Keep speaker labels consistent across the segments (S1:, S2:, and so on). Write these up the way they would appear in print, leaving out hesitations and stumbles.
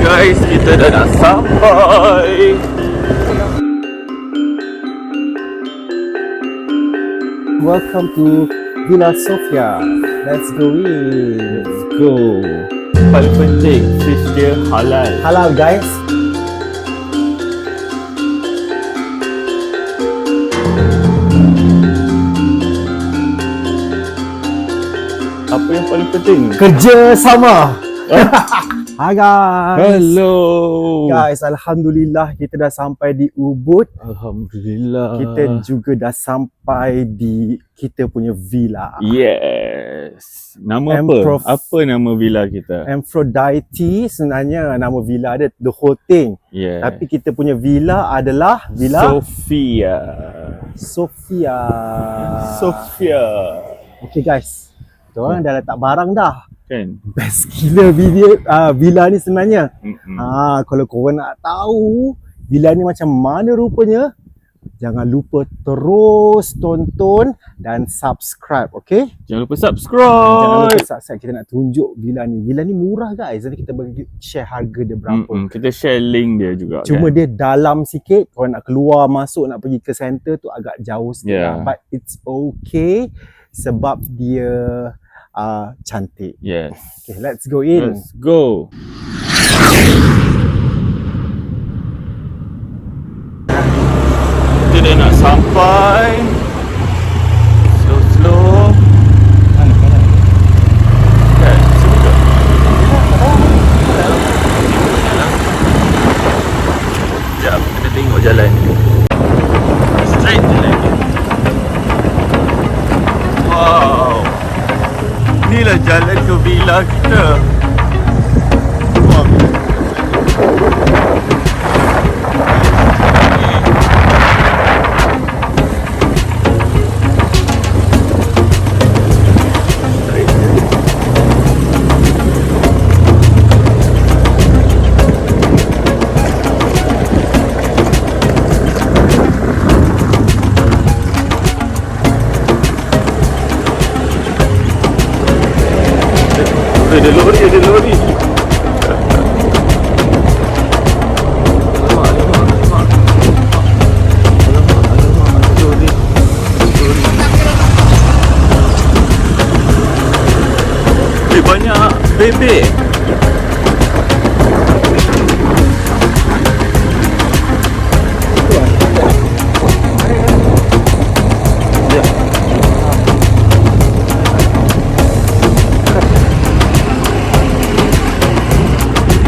S1: guys, kita dah nak sampai.
S2: Welcome to Villa Sofia. Let's go in.
S1: Let's go. Paling penting, fish dia halal.
S2: Halal guys.
S1: Apa yang paling penting?
S2: Kerja sama. Hi guys.
S1: Hello
S2: Guys, alhamdulillah kita dah sampai di Ubud.
S1: Alhamdulillah.
S2: Kita juga dah sampai di kita punya villa.
S1: Yes. Nama
S2: Emperor.
S1: apa? Apa nama villa kita?
S2: Aphrodite sebenarnya nama villa dia, the whole thing.
S1: Yeah.
S2: Tapi kita punya villa adalah Villa
S1: Sofia.
S2: Sofia.
S1: Sofia.
S2: Okay guys, kita orang dah letak barang dah.
S1: Kan?
S2: Best gila villa ni sebenarnya. Kalau korang nak tahu villa ni macam mana rupanya, jangan lupa terus tonton dan subscribe, okay?
S1: Jangan lupa
S2: Jangan
S1: subscribe.
S2: lupa subscribe, kita nak tunjuk villa ni. Villa ni murah guys, nanti kita bagi share harga dia berapa.
S1: Kita share link dia juga.
S2: Cuma
S1: kan?
S2: dia dalam sikit, kalau nak keluar masuk nak pergi ke center tu agak jauh sikit
S1: Yeah.
S2: lah. But it's okay sebab dia cantik.
S1: Yes.
S2: Okay, let's go in.
S1: Let's go. Kita dah nak sampai. Slow. Kan, sini ke? Sekejap, kita tengok jalan ni. Straight je lagi. Wow. Inilah jalan ke villa kita. Wah. Ada lori. Alamak, lori. Banyak bebek.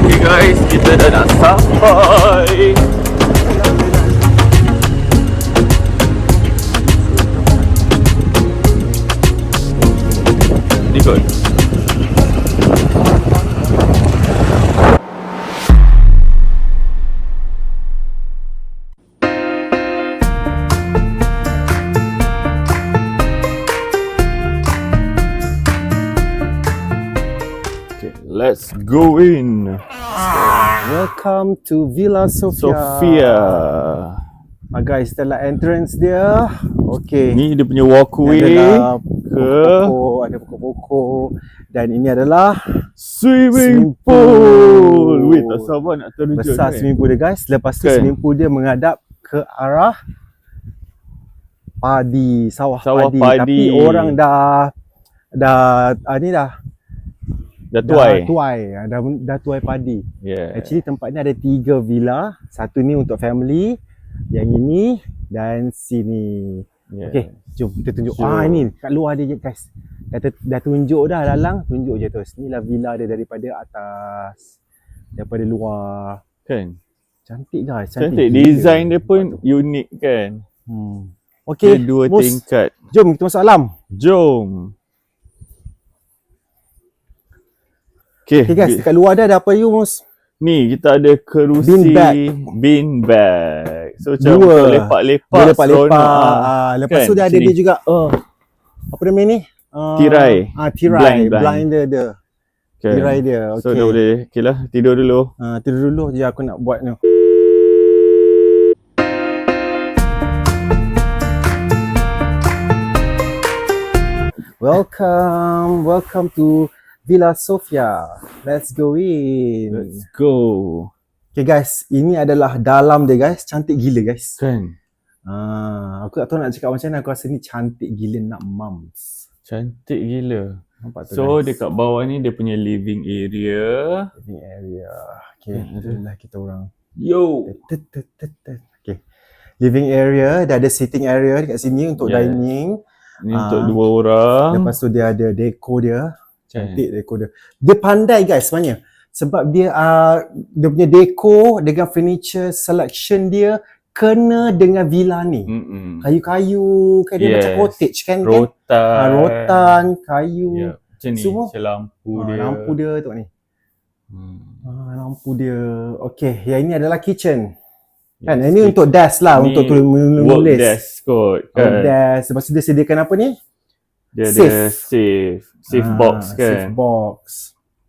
S1: Okay guys, kita dah nak sampai. Ni kot. Okay, let's go in.
S2: Welcome to Villa Sofia.
S1: Sofia.
S2: Guys, itulah entrance dia. Okay.
S1: Ni dia punya walkway
S2: adalah
S1: ke
S2: pokok, ada pokok-pokok. Dan ini adalah
S1: swimming
S2: Swimming pool.
S1: pool. Weh, tak sabar nak terjun.
S2: besar swimming pool dia guys. Lepas tu
S1: Kan?
S2: swimming pool dia menghadap ke arah padi, sawah
S1: Sawah
S2: padi.
S1: padi.
S2: Tapi orang dah ni dah
S1: Dah tuai.
S2: dah tuai padi.
S1: Yeah.
S2: Actually tempat ni ada 3 villa. Satu ni untuk family, yang ini dan sini.
S1: Yeah.
S2: Okay, jom kita tunjuk.
S1: Jom.
S2: Ini kat luar dia je guys. Dah tunjuk dah dalang, tunjuk je terus. Inilah villa dia daripada atas, daripada luar.
S1: Kan?
S2: Cantik guys,
S1: Cantik.
S2: gila.
S1: Design dia pun unik kan?
S2: Okay,
S1: Dia 2
S2: Mus,
S1: tingkat.
S2: jom kita masuk alam.
S1: Jom. Okay,
S2: Okay guys, dekat luar dia ada apa you Mus?
S1: ni kita ada kerusi bean bag. So macam
S2: Dua.
S1: untuk lepak-lepak.
S2: Dia lepak-lepak.
S1: seronok.
S2: Lepas
S1: Kan,
S2: tu dia ada
S1: sini.
S2: dia juga apa nama ni?
S1: Tirai.
S2: Tirai.
S1: Blind.
S2: Blind dia.
S1: Kan?
S2: Tirai dia. Okay.
S1: So dah boleh. Okay lah, tidur dulu.
S2: Tidur dulu je aku nak buat ni. Welcome to Villa Sofia. Let's go in.
S1: Let's go.
S2: Okay guys, ini adalah dalam dia guys. Cantik gila guys.
S1: Kan?
S2: Aku tak tahu nak cakap macam mana. Aku rasa ni cantik gila nak mums.
S1: Cantik gila.
S2: Nampak tu
S1: So
S2: guys.
S1: dekat bawah ni dia punya living area.
S2: Living area. Okay, itulah kita orang.
S1: Yo.
S2: Okay. Living area, dah ada sitting area dekat sini untuk
S1: Yes.
S2: dining.
S1: Ni untuk 2 orang.
S2: Lepas tu dia ada dekor dia. Cantik dekor dia. Dia pandai guys sebenarnya. Sebab dia dia punya dekor dengan furniture selection dia kena dengan villa ni. Kayu-kayu kan dia
S1: Yes.
S2: macam cottage kan.
S1: Rotan.
S2: Rotan, kayu.
S1: Ya. Macam ni.
S2: Semua.
S1: Macam lampu dia.
S2: Lampu dia tengok ni. Lampu dia. Okay, yang ini adalah kitchen. Kan,
S1: Yes.
S2: ini untuk desk lah,
S1: Ni
S2: untuk
S1: work
S2: menulis.
S1: desk kot
S2: Work
S1: kan.
S2: desk. Lepas tu dia sediakan apa ni?
S1: Dia
S2: Safe.
S1: ada safe box kan.
S2: Safe box.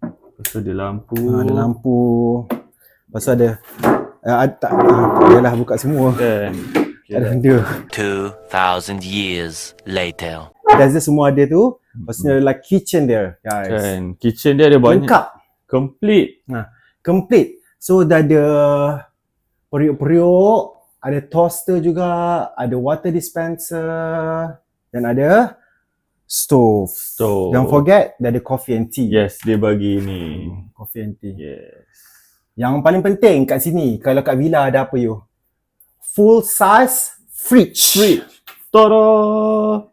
S1: Lepas tu ada lampu.
S2: Ada lampu. Lepas tu ada tak yalah buka semua.
S1: Kan.
S2: Tak ada benda.
S3: 2,000 years later.
S2: Desk dia semua ada tu. Lepas tu adalah kitchen dia, guys.
S1: Kan. Kitchen dia ada banyak.
S2: Lengkap.
S1: Complete.
S2: Complete. So dah ada periuk-periuk, ada toaster juga, ada water dispenser dan ada stove.
S1: So,
S2: Don't forget, dah ada coffee and tea.
S1: yes, dia bagi ni.
S2: Coffee and tea.
S1: Yes.
S2: Yang paling penting kat sini, kalau kat villa ada apa you? Full size fridge.
S1: Fridge. Tada!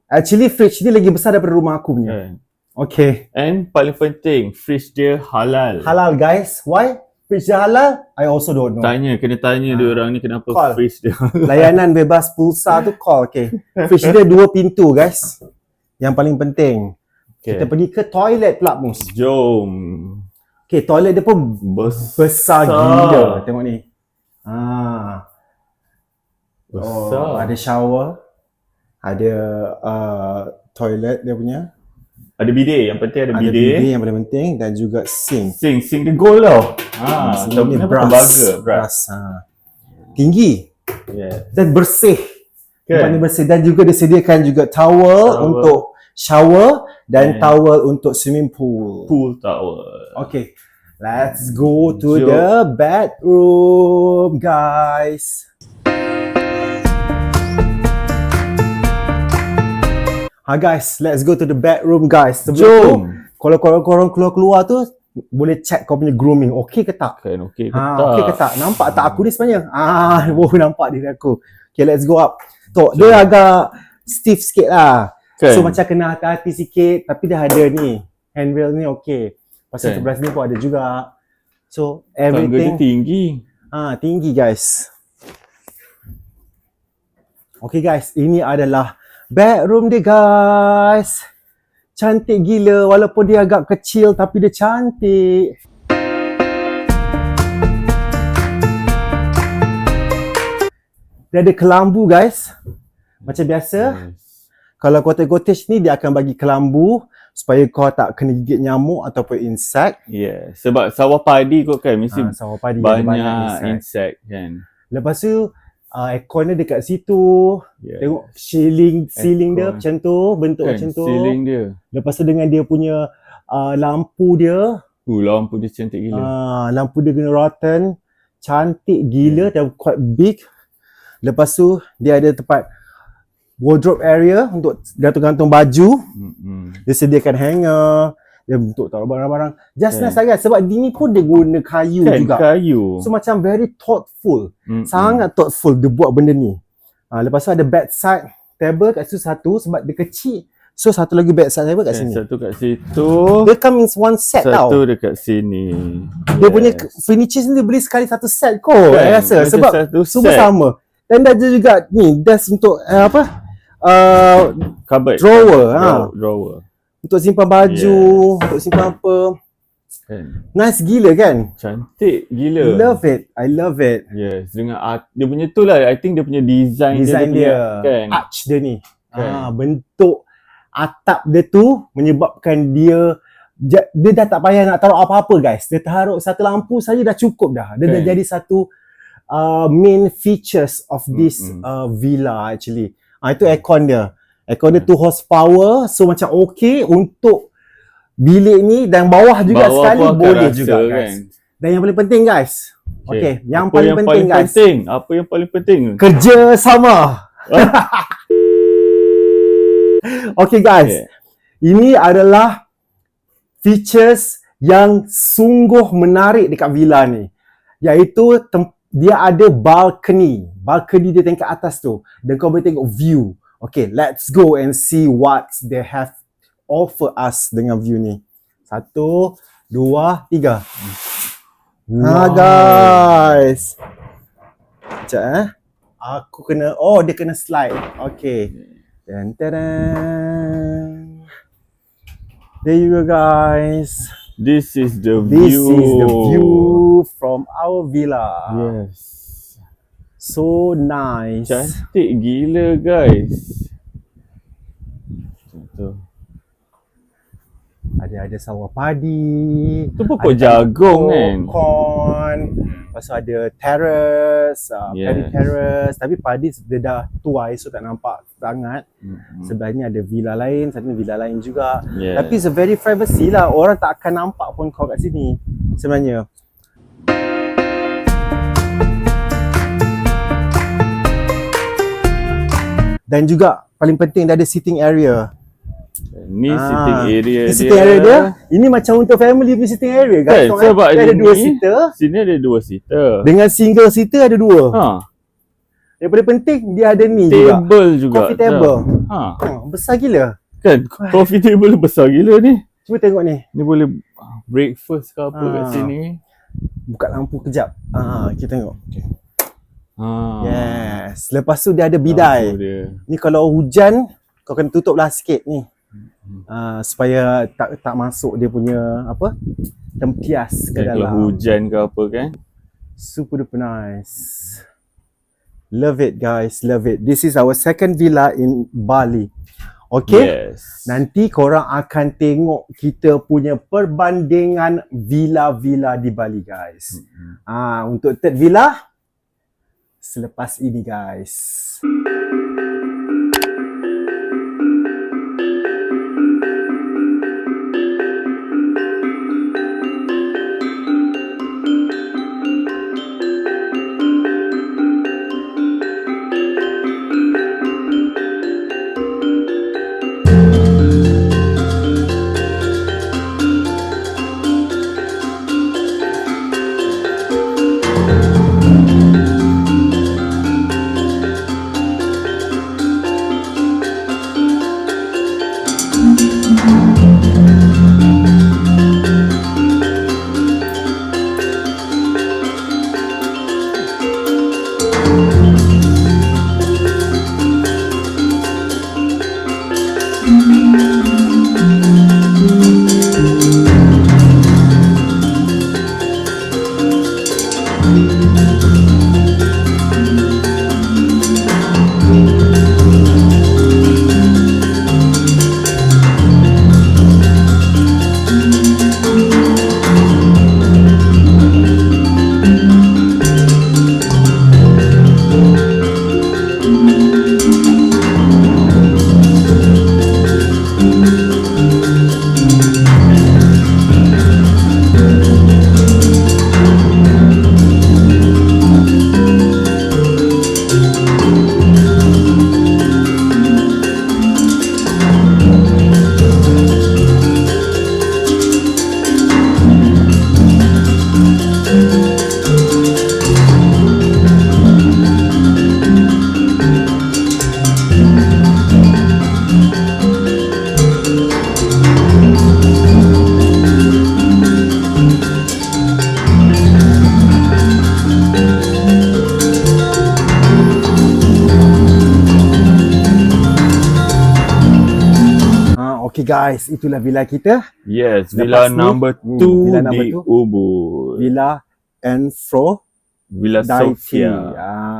S2: Actually fridge ni lagi besar daripada rumah aku punya.
S1: Kan.
S2: Okay.
S1: And paling penting, fridge dia halal.
S2: Halal guys. Why? Fridge dia halal? I also don't know.
S1: Kena tanya dia orang ni kenapa
S2: Call.
S1: fridge dia.
S2: Layanan bebas pulsa tu call. Okay. Fridge dia 2 pintu guys. Yang paling penting.
S1: Okay.
S2: Kita pergi ke toilet pula Mus.
S1: Jom.
S2: Okay, toilet dia pun besar gila. Tengok ni.
S1: Besar.
S2: Ada shower. Ada toilet dia punya.
S1: Ada bidet, yang penting ada
S2: Ada
S1: bidet.
S2: bidet yang paling penting dan juga sink.
S1: Sink dia gold tau.
S2: Sink
S1: atau
S2: ni
S1: kenapa
S2: brass.
S1: brass.
S2: Tinggi
S1: Yeah.
S2: dan bersih. Tempat ni
S1: Kan?
S2: bersih dan juga disediakan juga towel untuk shower dan towel untuk swimming pool.
S1: Pool towel.
S2: Okay, let's go to
S1: Jom.
S2: the bedroom, guys. Ha guys, let's go to the bedroom guys. Sebelum tu,
S1: Jom.
S2: kalau korang keluar tu, boleh check kau punya grooming. Okay ke tak?
S1: Kan okey ke tak?
S2: Okay ke tak? Nampak tak aku ni sebenarnya? Nampak diri aku. Okay, let's go up. Tok, dia agak stiff sikit lah.
S1: Kan?
S2: So macam kena hati-hati sikit, tapi dah ada ni. Handrail ni okay. Pasal
S1: Kan?
S2: sebelah sini pun ada juga. So
S1: Tangga dia
S2: everything
S1: tinggi.
S2: tinggi guys. Okay guys, ini adalah bedroom dia guys. Cantik gila walaupun dia agak kecil tapi dia cantik. Dia ada kelambu guys. Macam biasa, kalau cottage ni dia akan bagi kelambu supaya kau tak kena gigit nyamuk ataupun insect.
S1: Yeah. Sebab sawah padi kot kan mesti
S2: Sawah padi ada
S1: banyak insect kan.
S2: Lepas tu aircon dia dekat situ.
S1: Yeah.
S2: Tengok ceiling dia
S1: Aircon.
S2: macam tu, bentuk
S1: Kan,
S2: macam tu.
S1: ceiling dia.
S2: Lepas tu dengan dia punya lampu dia,
S1: Lampu dia cantik gila.
S2: lampu dia guna rotan, cantik gila dan quite big. Lepas tu dia ada tempat wardrobe area untuk gantung-gantung baju. Dia sediakan hanger, dia untuk taruh barang-barang. Just nice lah guys, sebab ini pun dia guna kayu
S1: Kan
S2: juga.
S1: kayu.
S2: So macam very thoughtful. Sangat thoughtful dia buat benda ni. Lepas tu ada bedside table kat situ satu sebab dia kecil. So satu lagi bedside table kat
S1: Kan,
S2: sini.
S1: satu kat situ.
S2: Dia come in one set tau.
S1: Satu dekat sini.
S2: Dia punya furniture ni dia beli sekali satu set kot.
S1: Kan,
S2: I rasa
S1: macam
S2: sebab
S1: satu
S2: semua
S1: set.
S2: sama. Dan dah ada juga ni desk untuk
S1: Cupboard.
S2: drawer.
S1: Drawer.
S2: Untuk simpan baju, untuk simpan apa.
S1: Kan.
S2: Nice gila kan?
S1: Cantik gila.
S2: Love it. I love it.
S1: Yes, dengan art, dia punya tu lah, I think dia punya design
S2: Design
S1: dia,
S2: dia,
S1: kan.
S2: arch dia ni.
S1: Kan.
S2: Bentuk atap dia tu menyebabkan dia dah tak payah nak taruh apa-apa guys. Dia taruh satu lampu saja dah cukup dah. Dia dah
S1: Kan.
S2: jadi satu main features of this villa actually. Itu aircon dia. Aircon dia 2 horsepower, so macam okay untuk bilik ni dan bawah juga
S1: Bawah
S2: sekali
S1: pun akan
S2: boleh
S1: rasa,
S2: juga guys.
S1: kan?
S2: Dan yang paling penting guys. Okay, yang
S1: Apa
S2: paling penting guys.
S1: Apa yang paling penting?
S2: Kerja sama. Okay guys.
S1: Okay.
S2: Ini adalah features yang sungguh menarik dekat villa ni. Iaitu dia ada balcony. Balcony dia tingkat atas tu. Dan kau boleh tengok view. Okay, let's go and see what they have offer us dengan view ni. 1, 2, 3. Ha guys. Sekejap Aku kena, dia kena slide. Okay. Dan tadan. There you go guys.
S1: This is the
S2: This
S1: view.
S2: is the view from our villa.
S1: Yes.
S2: So nice.
S1: Cantik gila guys. Contoh.
S2: Ada sawah padi.
S1: Tu pokok jagung kan?
S2: Corn. Lepas tu ada terrace, paddy
S1: Yes.
S2: terrace. Tapi padi dia dah tuai so tak nampak sangat. Sebelah ni ada villa lain, sana villa lain juga.
S1: Yes.
S2: Tapi it's a very privacy lah. Orang tak akan nampak pun kau kat sini sebenarnya. Dan juga paling penting dia ada sitting area.
S1: Ni sitting area
S2: Ni
S1: dia.
S2: sitting area dia. Ini macam untuk family punya sitting area guys.
S1: Kan, sebab
S2: dia ada
S1: ini
S2: 2 seater.
S1: Sini ada 2 seater.
S2: Dengan single seater ada 2.
S1: Ha.
S2: Yang paling penting dia ada ni juga.
S1: Table juga.
S2: Coffee table.
S1: Ha.
S2: Besar gila.
S1: Kan coffee table besar gila ni.
S2: Cuba tengok ni.
S1: Ni boleh breakfast ke apa kat sini.
S2: Buka lampu kejap. Kita tengok. Okay.
S1: Ha.
S2: Yes. Lepas tu dia ada bidai.
S1: Lampu dia.
S2: Ni kalau hujan kau kena tutup lah sikit ni. Supaya tak masuk dia punya apa? Tempias ke
S1: Kan kalau
S2: dalam.
S1: hujan ke apa kan.
S2: Super duper nice. Love it guys, love it. This is our second villa in Bali. Okay?
S1: Yes.
S2: Nanti korang akan tengok kita punya perbandingan villa-villa di Bali guys. Untuk third villa selepas ini guys. Okay guys, itulah villa kita.
S1: Yes,
S2: Lepas
S1: villa
S2: ni,
S1: number 2
S2: villa number
S1: di
S2: two.
S1: Ubud.
S2: Villa Aphrodite.
S1: Villa Sofia.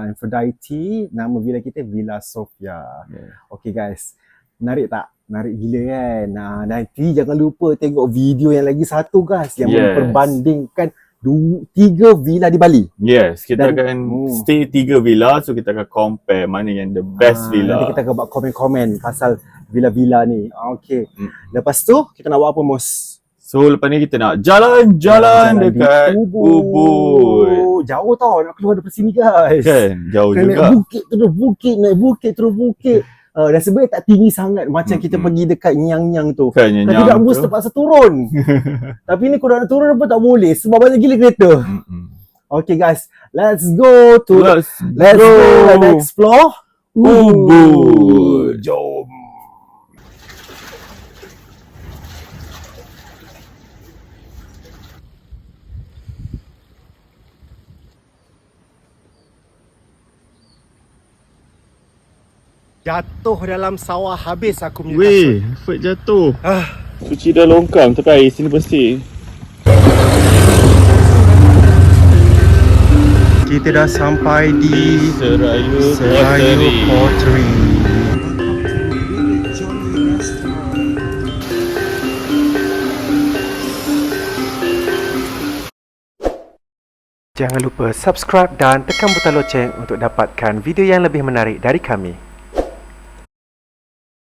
S2: Aphrodite. Nama villa kita Villa Sofia.
S1: Yeah.
S2: Okay guys, menarik tak? Menarik gila kan? Nanti jangan lupa tengok video yang lagi satu guys, yang
S1: Yes.
S2: memperbandingkan 3 villa di Bali.
S1: Yes, kita
S2: Dan-
S1: akan stay 3 villa, so kita akan compare mana yang the best villa.
S2: Nanti kita akan buat komen-komen pasal villa-villa ni. Okay. Lepas tu kita nak buat apa, Mus?
S1: So lepas ni kita nak jalan-jalan dekat
S2: di
S1: Ubud.
S2: Jauh tau nak keluar daripada sini, guys.
S1: Kan? Jauh
S2: Kena
S1: juga.
S2: naik bukit terus bukit, naik bukit terus bukit. Dan sebenarnya tak tinggi sangat macam kita pergi dekat Nyang-Nyang tu.
S1: Kan
S2: Kalau
S1: Nyang
S2: tidak bus
S1: tu.
S2: terpaksa turun. Tapi ni korang nak turun pun tak boleh sebab banyak gila kereta. Okay guys, let's go to
S1: Let's
S2: go and explore
S1: Ubud.
S2: Jom. Jatuh dalam sawah habis aku punya
S1: Weh, Ferd jatuh.
S2: kasut.
S1: Suci dah longkang tapi air sini bersih.
S2: Kita dah sampai di
S1: Serayu
S2: Pottery. Jangan lupa subscribe dan tekan butang loceng untuk dapatkan video yang lebih menarik dari kami.